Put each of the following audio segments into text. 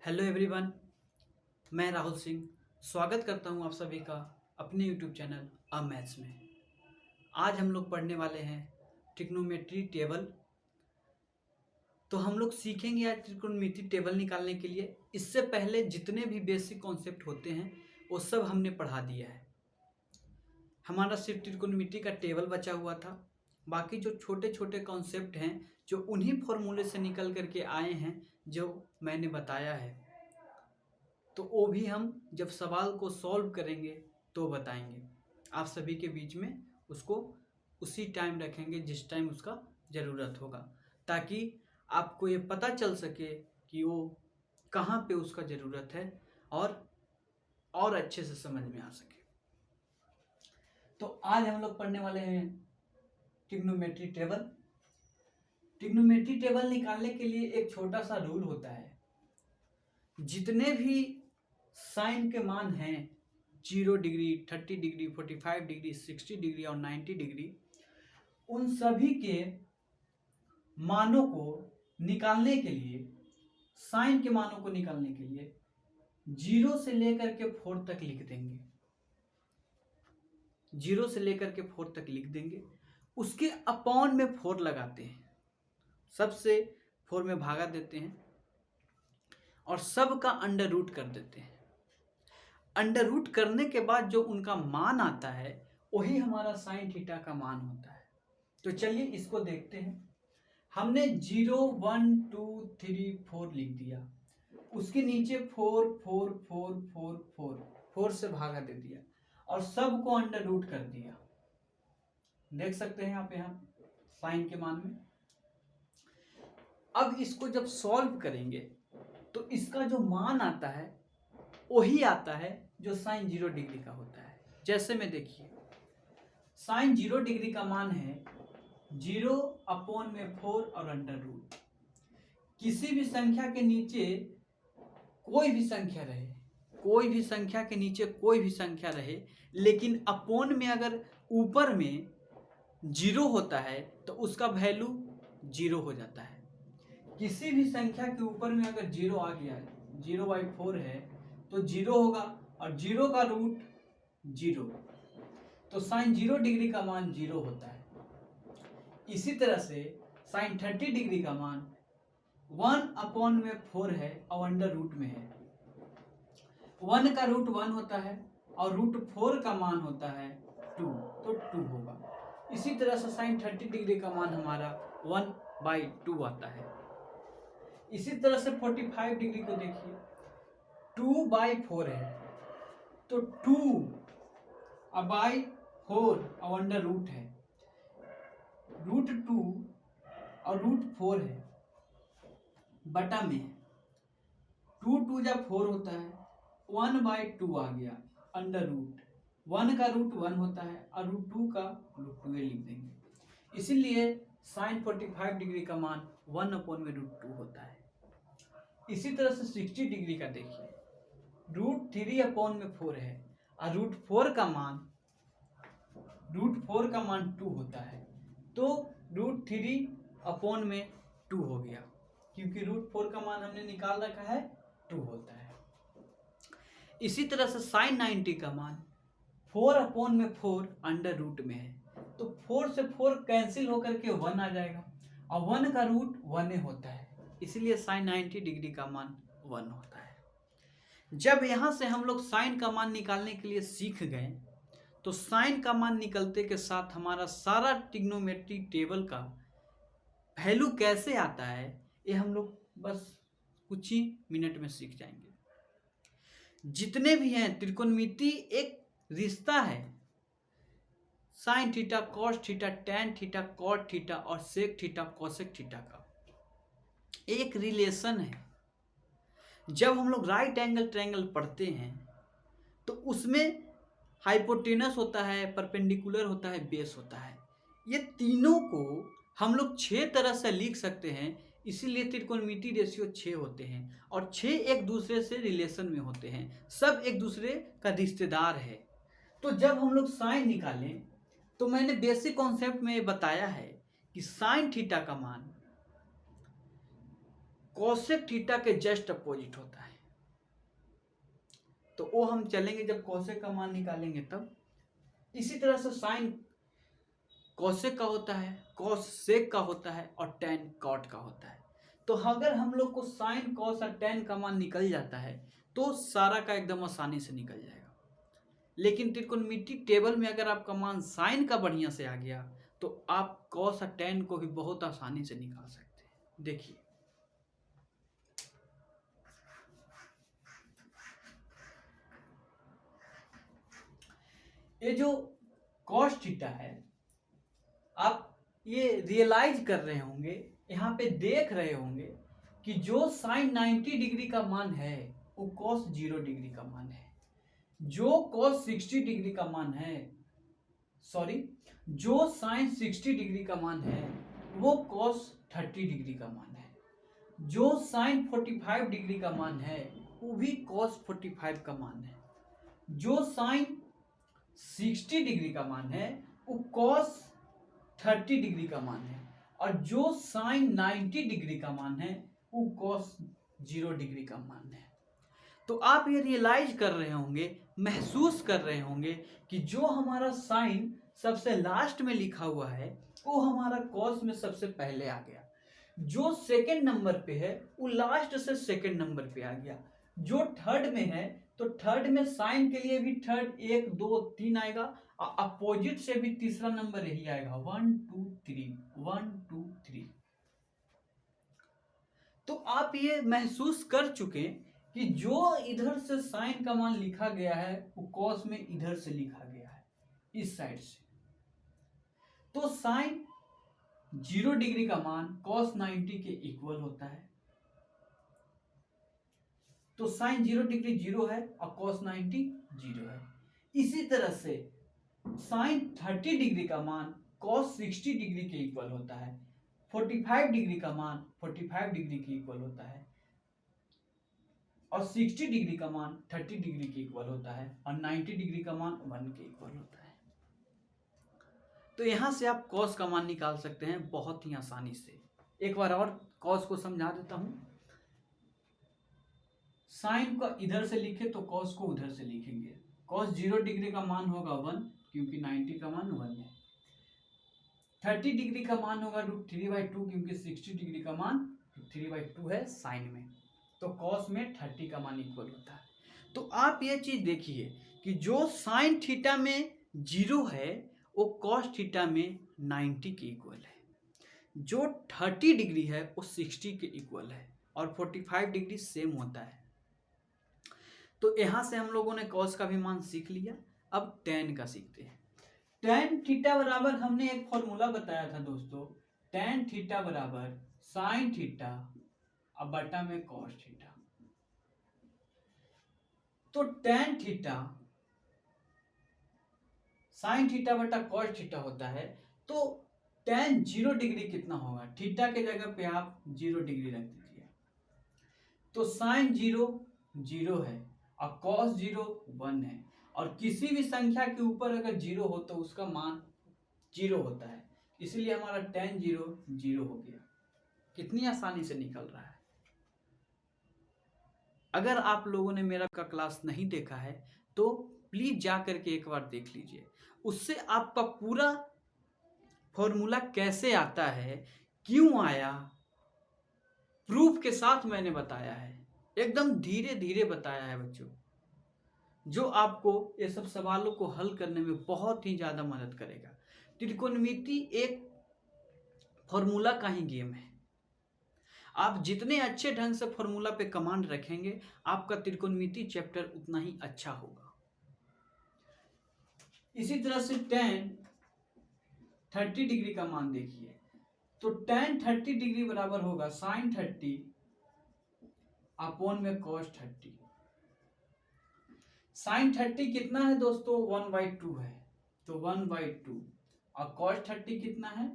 Hello everyone, मैं राहुल सिंह स्वागत करता हूं आप सभी का अपने यूट्यूब चैनल अ मैथ्स में। आज हम लोग पढ़ने वाले हैं ट्रिग्नोमेट्री टेबल। तो हम लोग सीखेंगे आज ट्रिग्नोमेट्री टेबल निकालने के लिए। इससे पहले जितने भी बेसिक कॉन्सेप्ट होते हैं वो सब हमने पढ़ा दिया है। हमारा सिर्फ ट्रिग्नोमेट्री का टेबल बचा हुआ था। बाकी जो छोटे छोटे कॉन्सेप्ट हैं जो उन्हीं फॉर्मूले से निकल करके आए हैं जो मैंने बताया है, तो वो भी हम जब सवाल को सॉल्व करेंगे तो बताएंगे। आप सभी के बीच में उसको उसी टाइम रखेंगे जिस टाइम उसका ज़रूरत होगा, ताकि आपको ये पता चल सके कि वो कहाँ पे उसका ज़रूरत है और अच्छे से समझ में आ सके। तो आज हम लोग पढ़ने वाले हैं ट्रिग्नोमेट्री टेबल। ट्रिग्नोमेट्री टेबल निकालने के लिए एक छोटा सा रूल होता है। जितने भी साइन के मान हैं 0 डिग्री, 30 डिग्री, 45 डिग्री, 60 डिग्री और 90 डिग्री, उन सभी के मानों को निकालने के लिए, साइन के मानों को निकालने के लिए 0 से लेकर के 4 तक लिख देंगे। 0 से लेकर के 4 तक लिख देंगे। उसके अपॉन में 4 लगाते हैं, सबसे 4 में भागा देते हैं और सब का अंडर रूट कर देते हैं। अंडर रूट करने के बाद जो उनका मान आता है वही हमारा साइन थीटा का मान होता है। तो चलिए इसको देखते हैं। हमने 0, 1, 2, 3, 4 लिख दिया। उसके नीचे 4, 4, 4, 4, 4, 4 से भागा दे दिया और सब को अंडर रूट कर दिया। देख सकते हैं आप यहाँ साइन के मान में। अब इसको जब सॉल्व करेंगे तो इसका जो मान आता है वही आता है जो साइन 0 डिग्री का होता है। जैसे में देखिए, साइन 0 डिग्री का मान है 0 अपॉन में 4 और अंडर रूट। किसी भी संख्या के नीचे कोई भी संख्या रहे, कोई भी संख्या के नीचे कोई भी संख्या रहे, लेकिन अपॉन में अगर ऊपर में 0 होता है तो उसका वैल्यू 0 हो जाता है। किसी भी संख्या के ऊपर में अगर 0 आ गया, 0/4 है तो 0 होगा और 0 का रूट 0, तो साइन 0 डिग्री का मान 0 होता है। इसी तरह से साइन 30 डिग्री का मान 1 अपॉन में 4 है और अंडर रूट में है। 1 का रूट 1 होता है और रूट 4 का मान होता है 2, तो 2 होगा। इसी तरह से साइन 30 डिग्री का मान हमारा 1/2 आता है। इसी तरह से 45 डिग्री को देखिए, 2/4 है तो 2/4 और अंडर रूट है, रूट 2 और रूट 4 है बटा में 2 2 जब 4 होता है, 1/2 आ गया, अंडर रूट 1 का रूट 1 होता है और रूट 2 का रूट 2 लिख देंगे। इसीलिए साइन 45 डिग्री का मान 1 अपॉन में रूट 2 होता है। इसी तरह से 60 डिग्री का देखिए, रूट 3 अपॉन में 4 है और रूट 4 का मान 2 होता है, तो रूट 3 अपॉन में 2 हो गया, क्योंकि रूट 4 का मान हमने निकाल रखा है 2 होता है। इसी तरह से साइन 90 का मान 4 अपॉन में 4 अंडर रूट में है, तो 4 से 4 कैंसिल होकर के 1 आ जाएगा और 1 का रूट 1 होता है, इसलिए साइन 90 डिग्री का मान 1 होता है। जब यहाँ से हम लोग साइन का मान निकालने के लिए सीख गए तो साइन का मान निकलते के साथ हमारा सारा ट्रिग्नोमेट्री टेबल का वैल्यू कैसे आता है ये हम लोग बस कुछ ही मिनट में सीख जाएंगे। जितने भी हैं त्रिकोणमिति एक रिश्ता है, sine theta, cos theta, tan theta, cot theta और सेक थीटा, कोसेक थीटा का एक रिलेशन है। जब हम लोग राइट एंगल ट्रायंगल पढ़ते हैं तो उसमें हाइपोटेनस होता है, परपेंडिकुलर होता है, बेस होता है। ये तीनों को हम लोग 6 तरह से लिख सकते हैं, इसीलिए त्रिकोणमिति रेशियो 6 होते हैं और 6 एक दूसरे से रिलेशन में होते हैं, सब एक दूसरे का रिश्तेदार है। तो जब हम लोग साइन निकालें तो मैंने बेसिक कॉन्सेप्ट में ये बताया है कि साइन थीटा का मान कोसेक थीटा के जस्ट अपोजिट होता है। तो वो हम चलेंगे जब कोसेक का मान निकालेंगे तब। इसी तरह से साइन कोसेक का होता है, कॉस सेक का होता है और टैन कॉट का होता है। तो अगर हम लोग को साइन कॉस और टैन का मान निकल जाता है तो सारा का एकदम आसानी से निकल जाएगा। लेकिन त्रिकोणमिति टेबल में अगर आपका मान साइन का बढ़िया से आ गया तो आप कॉस और टैन को भी बहुत आसानी से निकाल सकते हैं। देखिए ये जो कॉस थीटा है, आप ये रियलाइज कर रहे होंगे, यहाँ पे देख रहे होंगे कि जो साइन 90 डिग्री का मान है वो कॉस 0 डिग्री का मान है। जो कॉस 60 डिग्री का मान है, सॉरी, जो साइन 60 डिग्री का मान है वो कॉस 30 डिग्री का मान है। जो साइन 45 डिग्री का मान है वो भी कॉस 45 का मान है। जो साइन 60 डिग्री का मान है वो कॉस 30 डिग्री का मान है। और जो साइन 90 डिग्री का मान है वो कॉस 0 डिग्री का मान है। तो आप ये रियलाइज कर रहे होंगे, महसूस कर रहे होंगे कि जो हमारा साइन सबसे लास्ट में लिखा हुआ है वो हमारा कॉस में सबसे पहले आ गया। जो सेकंड नंबर पे है वो लास्ट से सेकंड नंबर पे आ गया। जो थर्ड में है तो थर्ड में साइन के लिए भी थर्ड 1 2 3 आएगा और अपोजिट से भी तीसरा नंबर यही आएगा 1 2 3 1 2 3। तो आप ये महसूस कर चुके कि जो इधर से साइन का मान लिखा गया है वो कॉस में इधर से लिखा गया है, इस साइड से। तो साइन 0 डिग्री का मान कॉस 90 के इक्वल होता है। तो साइन 0 डिग्री 0 है और कॉस 90 0 है। इसी तरह से साइन 30 डिग्री का मान कॉस 60 डिग्री के इक्वल होता है। 45 डिग्री का मान 45 डिग्री के इक्वल होता है और 60 डिग्री का मान 30 डिग्री के इक्वल होता है और 90 डिग्री का मान 1 के इक्वल होता है। तो यहां से आप कॉस का मान निकाल सकते हैं बहुत ही आसानी से। एक बार और कॉस को समझा देता हूं। साइन को इधर से लिखे तो कॉस को उधर से लिखेंगे। कॉस 0 डिग्री का मान होगा 1 क्योंकि 90 का मान 1 है। 30 डिग्री का मान होगा √3/2 क्योंकि 60 डिग्री का मान √3/2 है साइन में। तो कॉस में 30 का मान इक्वल होता है। तो आप ये चीज देखिए कि जो साइन थीटा में 0 है वो कॉस थीटा में 90 के इक्वल है। जो 30 डिग्री है वो 60 के इक्वल है और 45 डिग्री सेम होता है। तो यहां से हम लोगों ने कॉस का भी मान सीख लिया। अब टेन का सीखते हैं। टेन थीटा बराबर हमने एक फॉर्मूला बताया था दोस्तों, टेन थीटा बराबर साइन थीटा अब बटा में कॉस थीटा। तो टेन थीटा साइन थीटा बटा कॉस थीटा होता है। तो टेन 0 डिग्री कितना होगा? थीटा के जगह पे आप 0 डिग्री रख दीजिए। तो साइन 0 0 है और कॉस 0 1 है और किसी भी संख्या के ऊपर अगर 0 हो तो उसका मान 0 होता है। इसलिए हमारा टेन 0 0 हो गया। कितनी आसानी से निकल रहा है। अगर आप लोगों ने मेरा का क्लास नहीं देखा है तो प्लीज जा करके एक बार देख लीजिए। उससे आपका पूरा फॉर्मूला कैसे आता है, क्यों आया, प्रूफ के साथ मैंने बताया है। एकदम धीरे धीरे बताया है बच्चों, जो आपको ये सब सवालों को हल करने में बहुत ही ज्यादा मदद करेगा। त्रिकोणमिति एक फॉर्मूला का ही गेम है। आप जितने अच्छे ढंग से फॉर्मूला पे कमांड रखेंगे आपका त्रिकोणमिति चैप्टर उतना ही अच्छा होगा। इसी तरह से टेन 30 डिग्री का मान देखिए। तो टेन 30 डिग्री बराबर होगा साइन 30 अपॉन में कॉस 30। साइन 30 कितना है दोस्तों? 1/2 है। तो 1/2 और कॉस 30 कितना है?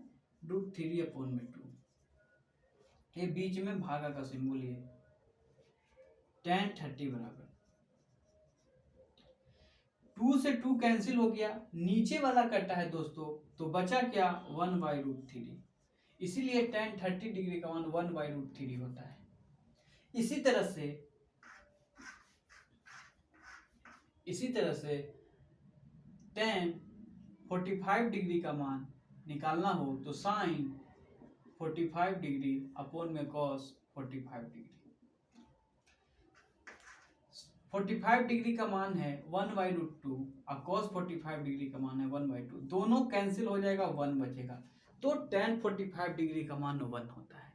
√3/2। ये बीच में भागा का सिंबल है। टेन 30 बराबर 2 से 2 कैंसिल हो गया, नीचे वाला कटा है दोस्तों, तो बचा क्या? 1/√3। इसीलिए टेन 30 डिग्री का मान 1/√3 होता है। इसी तरह से इसी तरह से tan 45 डिग्री का मान निकालना हो तो साइन 45 डिग्री अपॉन में कॉस 45 डिग्री। 45 डिग्री का मान है 1/√2 और cos 45 डिग्री का मान है 1/2। दोनों कैंसिल हो जाएगा, 1 बचेगा, तो tan 45 डिग्री का मान 1 होता है।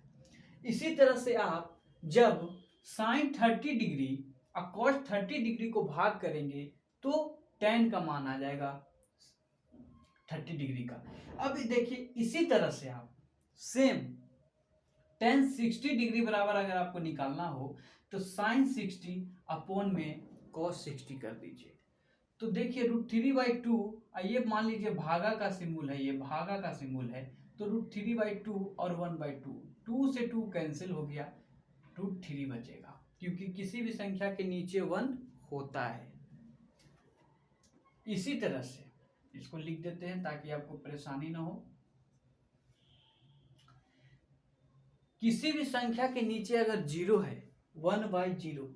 इसी तरह से आप जब sin 30 डिग्री और cos 30 डिग्री को भाग करेंगे तो tan का मान आ जाएगा 30 डिग्री का। अब देखिए इसी तरह से आप सेम tan 60 डिग्री बराबर अगर आपको निकालना हो तो sin 60 अपॉन में cos 60 कर दीजिए। तो देखिए √3/2, ये मान लीजिए भागा का सिंबल है, ये भागा का सिंबल है, तो √3/2 और 1/2, 2 से 2 कैंसिल हो गया, √3 बचेगा, क्योंकि किसी भी संख्या के नीचे 1 होता है। इसी तरह से इसको लिख देते हैं ताकि आपको परेशानी ना हो। किसी भी संख्या के नीचे अगर 0 है, 1/0,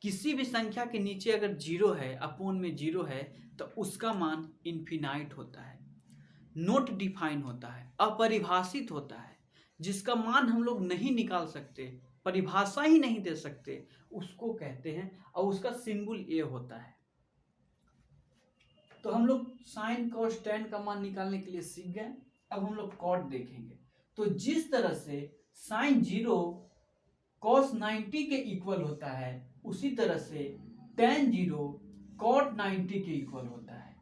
किसी भी संख्या के नीचे अगर 0 है, अपोन में 0 है, तो उसका मान इन्फिनाइट होता है, नॉट डिफाइन होता है, अपरिभाषित होता है, जिसका मान हम लोग नहीं निकाल सकते, परिभाषा ही नहीं दे सकते, उसको कहते हैं, और उसका सिंबल ये होता है। तो हम लोग साइन कॉस tan का मान निकालने के लिए सीख गए। अब हम लोग कॉट देखेंगे। तो जिस तरह से साइन 0 cos 90 के इक्वल होता है, उसी तरह से tan 0 cot 90 के इक्वल होता है।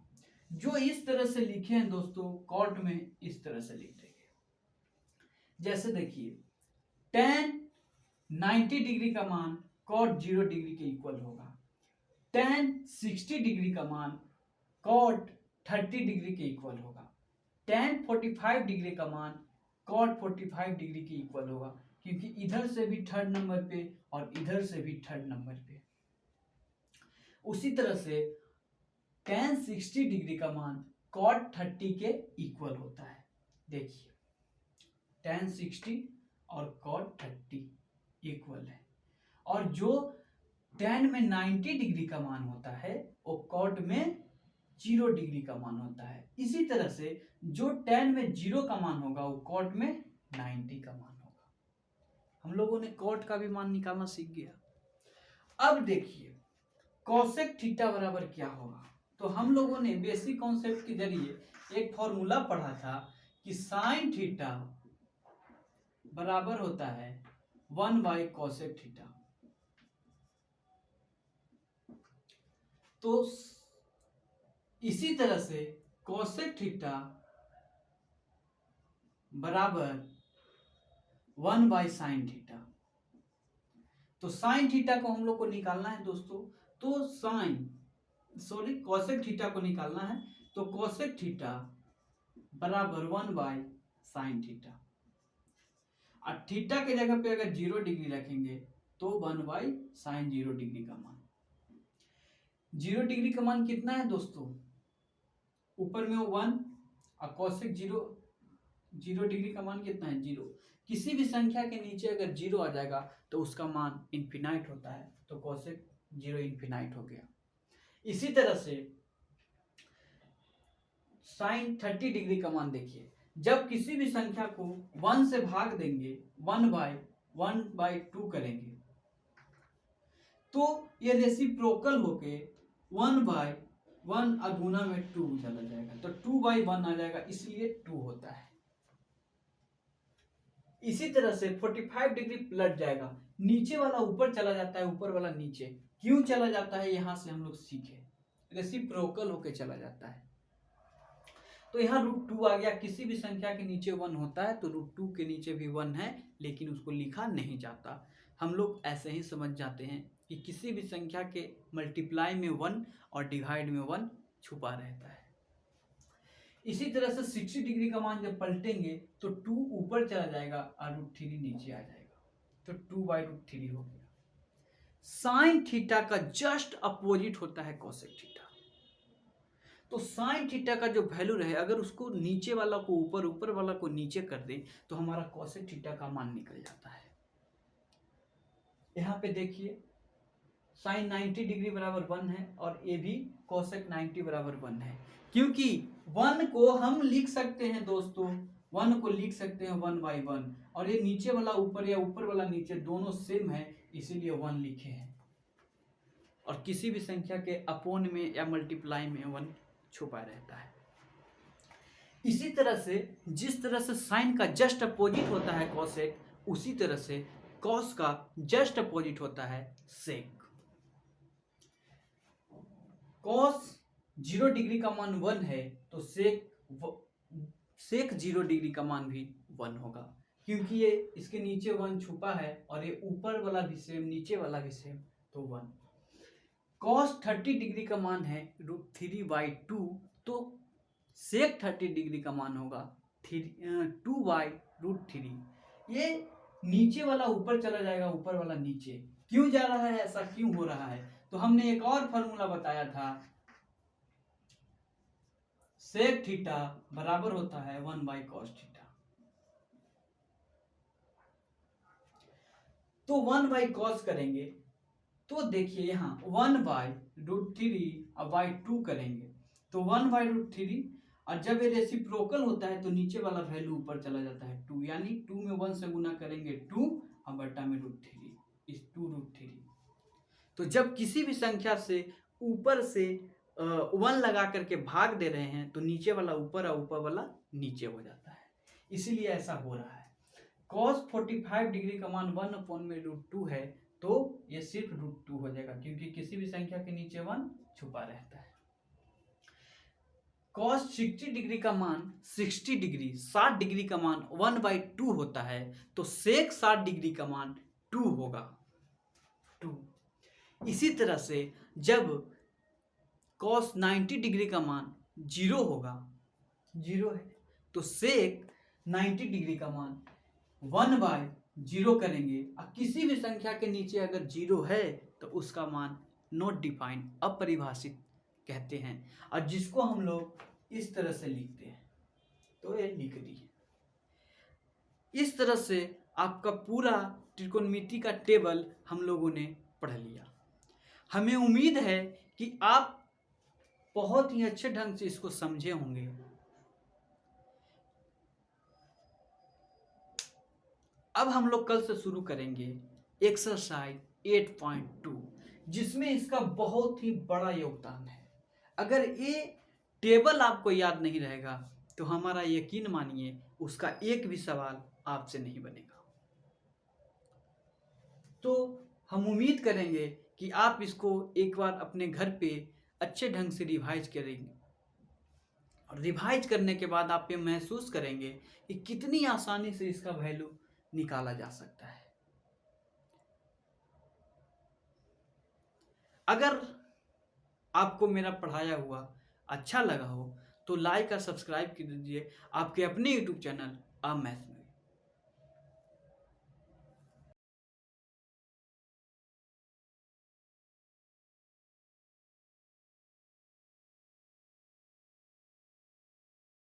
जो इस तरह से लिखे हैं दोस्तों, कॉट में इस तरह से लिख देंगे। जैसे देखिए tan 90 डिग्री का मान cot 0 डिग्री के इक्वल होगा, tan 60 डिग्री का मान cot 30 डिग्री के इक्वल होगा, tan 45 डिग्री का मान cot 45 डिग्री के इक्वल होगा, क्योंकि इधर से भी थर्ड नंबर पे और इधर से भी थर्ड नंबर पे। उसी तरह से tan 60 डिग्री का मान cot 30 के इक्वल होता है। देखिए tan 60 और cot 30 इक्वल है, और जो tan में 90 डिग्री का मान होता है वो cot में 0 डिग्री का मान होता है। इसी तरह से जो tan में 0 का मान होगा वो cot में 90 का मान होगा। हम लोगों ने cot का भी मान निकालना सीख गया। अब देखिए cosec थीटा बराबर क्या होगा। तो हम लोगों ने बेसिक कॉन्सेप्ट के जरिए एक फॉर्मूला पढ़ा था कि साइन थीटा बराबर होता है 1/cosec थीटा। तो इसी तरह से cosec थीटा बराबर 1/sin थीटा। तो साइन थीटा को हम लोग को निकालना है दोस्तों, तो cosec थीटा को निकालना है, तो cosec थीटा बराबर 1/sin थीटा, और थीटा के जगह पे अगर 0 डिग्री रखेंगे तो 1/sin 0 डिग्री का मान। 0 डिग्री का मान कितना है दोस्तों, ऊपर में 1, और cosec 0 डिग्री का मान कितना है, 0। किसी भी संख्या के नीचे अगर 0 आ जाएगा तो उसका मान इन्फिनाइट होता है, तो cosec 0 इन्फिनाइट हो गया। इसी तरह से साइन 30 डिग्री का मान देखिए, जब किसी भी संख्या को 1 से भाग देंगे, 1/2 करेंगे, तो ये रेसिप्रोकल होके 1/1 अगुना में 2 चला जाएगा, तो 2/1 आ जाएगा, इसलिए 2 होता है। इसी तरह से 45 डिग्री पलट जाएगा, नीचे वाला ऊपर चला जाता है, ऊपर वाला नीचे। क्यों चला जाता है, यहां से हम लोग सीखे, रेसिप्रोकल होके चला जाता है। तो यहाँ √2 आ गया। किसी भी संख्या के नीचे 1 होता है तो √2 के नीचे भी 1 है, लेकिन उसको लिखा नहीं जाता। हम लोग ऐसे ही समझ जाते हैं कि किसी भी संख्या के मल्टीप्लाई में 1 और डिवाइड में 1 छुपा रहता है। इसी तरह से 60 डिग्री का मान जब पलटेंगे तो 2 ऊपर चला जाएगा और √3 नीचे आ जाएगा, तो 2/√3 हो गया। साइन थीटा का जस्ट अपोजिट होता है cosec थीटा। तो साइन थीटा का जो वैल्यू रहे, अगर उसको नीचे वाला को ऊपर, ऊपर वाला को नीचे कर दे तो हमारा cosec थीटा का मान निकल जाता है। यहाँ पे देखिए साइन 90 डिग्री बराबर 1 है और ये भी कोसेक 90 बराबर 1 है, क्योंकि 1 को हम लिख सकते हैं दोस्तों, 1 को लिख सकते हैं 1/1, और ये नीचे वाला ऊपर या ऊपर वाला नीचे दोनों सेम है, इसीलिए 1 लिखे हैं। और किसी भी संख्या के अपोन में या मल्टीप्लाई में 1 छुपा रहता है। इसी तरह से जिस तरह से साइन का जस्ट अपोजिट होता है कोसेक, उसी तरह से कॉस का जस्ट अपोजिट होता है सेक। कॉस 0 डिग्री का मान 1 है तो सेक 0 डिग्री का मान भी 1 होगा, क्योंकि ये इसके नीचे 1 छुपा है और ये ऊपर वाला भी सेम नीचे वाला भी सेम, तो 1। कॉस 30 डिग्री का मान है √3/2, तो सेक 30 डिग्री का मान होगा 2/√3। ये नीचे वाला ऊपर चला जाएगा, ऊपर वाला नीचे। क्यों जा रहा है, ऐसा क्यों हो रहा है? तो हमने एक और फॉर्मूला बताया था, सेक थीटा बराबर होता है 1/cos थीटा। तो 1/cos करेंगे तो देखिए यहाँ 1/√3/2 करेंगे तो 1/√3, और जब ये रेसिप्रोकल होता है तो नीचे वाला वैल्यू ऊपर चला जाता है 2, यानी 2 में 1 से गुना करेंगे 2 और बटा में √3, इस 2√3। तो जब किसी भी संख्या से ऊपर से 1 लगा करके भाग दे रहे हैं तो नीचे वाला ऊपर और ऊपर वाला नीचे हो जाता है, इसीलिए ऐसा हो रहा है। cos 45 डिग्री का मान 1/√2 है, तो ये सिर्फ √2 हो जाएगा, क्योंकि किसी भी संख्या के नीचे 1 छुपा रहता है। cos 60 डिग्री का मान 60 डिग्री का मान 1/2 होता है, तो sec 60 डिग्री का मान 2 होगा, 2। इसी तरह से जब cos 90 डिग्री का मान 0 होगा, 0 है, तो sec 90 डिग्री का मान 1/0 करेंगे, और किसी भी संख्या के नीचे अगर 0 है तो उसका मान नॉट डिफाइंड, अपरिभाषित कहते हैं, और जिसको हम लोग इस तरह से लिखते हैं, तो ये लिख दी है। इस तरह से आपका पूरा त्रिकोणमिति का टेबल हम लोगों ने पढ़ लिया। हमें उम्मीद है कि आप बहुत ही अच्छे ढंग से इसको समझे होंगे। अब हम लोग कल से शुरू करेंगे एक्सरसाइज 8.2, जिसमें इसका बहुत ही बड़ा योगदान है। अगर ये टेबल आपको याद नहीं रहेगा तो हमारा यकीन मानिए उसका एक भी सवाल आपसे नहीं बनेगा। तो हम उम्मीद करेंगे कि आप इसको एक बार अपने घर पे अच्छे ढंग से रिवाइज करेंगे, और रिवाइज करने के बाद आप ये महसूस करेंगे कि कितनी आसानी से इसका वैल्यू निकाला जा सकता है। अगर आपको मेरा पढ़ाया हुआ अच्छा लगा हो तो लाइक और सब्सक्राइब कीजिए आपके अपने YouTube चैनल अ मैथ्स में।